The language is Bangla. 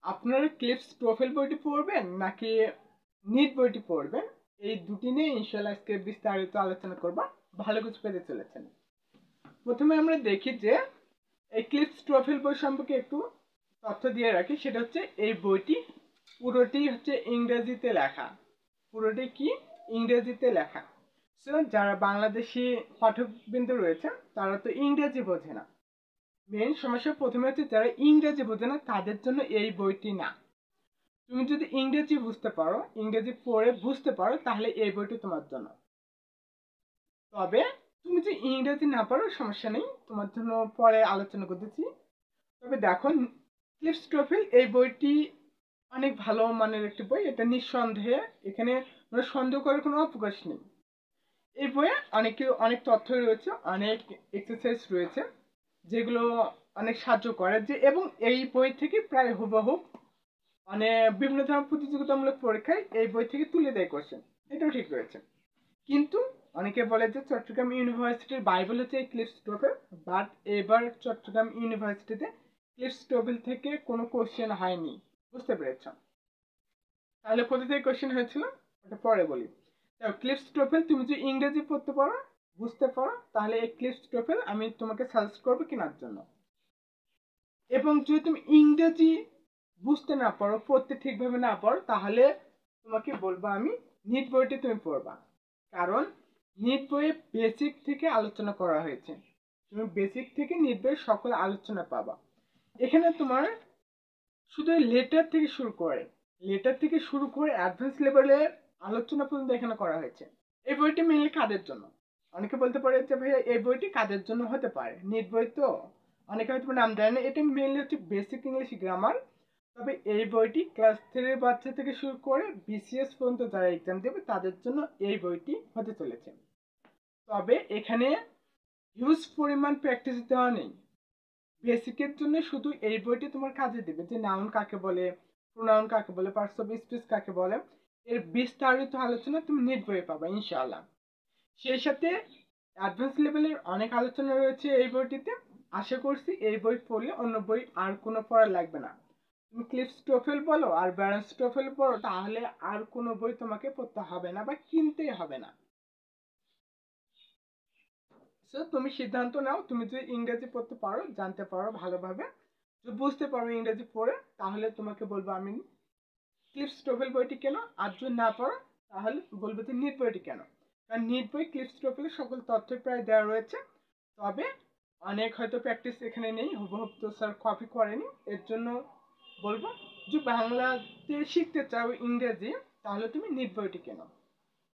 আপনারা ক্লিপস টোফেল বইটি পড়বেন নাকি নিট বইটি পড়বেন, এই দুটি নিয়ে ইনশাআল্লাহ আজকে বিস্তারিত আলোচনা করব। ভালো কিছু পেতে চলেছেন। প্রথমে আমরা দেখি যে এই ক্লিপস টোফেল বই সম্পর্কে একটু তথ্য দিয়ে রাখি। সেটা হচ্ছে এই বইটি পুরোটি হচ্ছে ইংরেজিতে লেখা, পুরোটি কি ইংরেজিতে লেখা। সো যারা বাংলাদেশি পাঠকবৃন্দ রয়েছে তারা তো ইংরেজি বোঝে না। মেন সমস্যা প্রথমে হচ্ছে যারা ইংরেজি বোঝে না তাদের জন্য এই বইটি না। তুমি যদি ইংরেজি বুঝতে পারো, ইংরেজি পড়ে বুঝতে পারো, তাহলে এই বইটি তোমার জন্য। তবে তুমি যদি ইংরেজি না পারো সমস্যা নেই, তোমার জন্য পরে আলোচনা করতেছি। তবে দেখো, ক্লিপস টোফেল এই বইটি অনেক ভালো মানের একটি বই, এটা নিঃসন্দেহে এখানে সন্দেহ করার কোনো অবকাশ নেই। এই বইয়ে অনেক তথ্য রয়েছে, অনেক এক্সারসাইজ রয়েছে যেগুলো অনেক সাহায্য করে যে, এবং এই বই থেকে প্রায় হুবহু মানে বিভিন্ন ধরনের প্রতিযোগিতামূলক পরীক্ষায় এই বই থেকে তুলে দেয় কোশ্চেন, এটাও ঠিক রয়েছে। কিন্তু অনেকে বলে যে চট্টগ্রাম ইউনিভার্সিটির বাইবেল হচ্ছে এই ক্লিপস টোফেল, বাট এবার চট্টগ্রাম ইউনিভার্সিটিতে ক্লিপস টোফেল থেকে কোনো কোশ্চেন হয়নি। বুঝতে পেরেছ? তাহলে কোথা থেকে কোশ্চেন হয়েছিল ওটা পরে বলি। ক্লিপস টোফেল তুমি যদি ইংরেজি পড়তে পারো, বুঝতে পারো, তাহলে এই ক্লিপস টোফেল আমি তোমাকে সাজেস্ট করবো কেনার জন্য। এবং যদি তুমি ইংরেজি বুঝতে না পারো, পড়তে ঠিকভাবে না পারো, তাহলে তোমাকে বলবো আমি নিট বইটি তুমি পড়বা। কারণ নিট বইয়ে বেসিক থেকে আলোচনা করা হয়েছে, তুমি বেসিক থেকে নিট বইয়ের সকল আলোচনা পাবা। এখানে তোমার শুধু লেটার থেকে শুরু করে অ্যাডভান্স লেভেলের আলোচনা পর্যন্ত এখানে করা হয়েছে। এই বইটি মেনলি কাদের জন্য? অনেকে বলতে পারে যে ভাইয়া এই বইটি কাদের জন্য হতে পারে, নিট বই তো অনেকে হয়তো নাম দেয় না। এটা মেনলি হচ্ছে বেসিক ইংলিশ গ্রামার। তবে এই বইটি ক্লাস 3 বাচ্চা থেকে শুরু করে বিসিএস পর্যন্ত যারা এক্সাম দেবে তাদের জন্য এই বইটি হতে চলেছে। তবে এখানে হিউজ পরিমাণ প্র্যাকটিস দেওয়া নেই। বেসিকের জন্য শুধু এই বইটি তোমার কাজে দেবে, যে নাউন কাকে বলে, প্রোনাউন কাকে বলে, পার্টস অফ স্পিচ কাকে বলে, এর বিস্তারিত আলোচনা তুমি নিট বইয়ে পাবা ইনশাআল্লাহ। সেই সাথে অ্যাডভান্স লেভেলের অনেক আলোচনা রয়েছে এই বইটিতে। আশা করছি এই বই পড়লে অন্য বই আর কোনো পড়া লাগবে না। তুমি ক্লিপস টোফেল বলো আর ব্যালেন্স টোফেল পড়ো, তাহলে আর কোনো বই তোমাকে পড়তে হবে না বা কিনতেই হবে না। সো তুমি সিদ্ধান্ত নাও, তুমি যদি ইংরেজি পড়তে পারো, জানতে পারো ভালোভাবে, যদি বুঝতে পারো ইংরেজি পড়ে, তাহলে তোমাকে বলবো আমি ক্লিপস টোফেল বইটি কেন। আর যদি না পারো তাহলে বলবো যে নিট বইটি কেন। কারণ নিট বই ক্লিপস টোফেলের সকল তথ্য প্রায় দেওয়া রয়েছে। তবে অনেক হয়তো প্র্যাকটিস এখানে নেই, হুবহুব তো স্যার কপি করেনি। এর জন্য বলবো যে বাংলাতে শিখতে চাও ইংরেজি, তাহলে তুমি নিট বইটি কেন।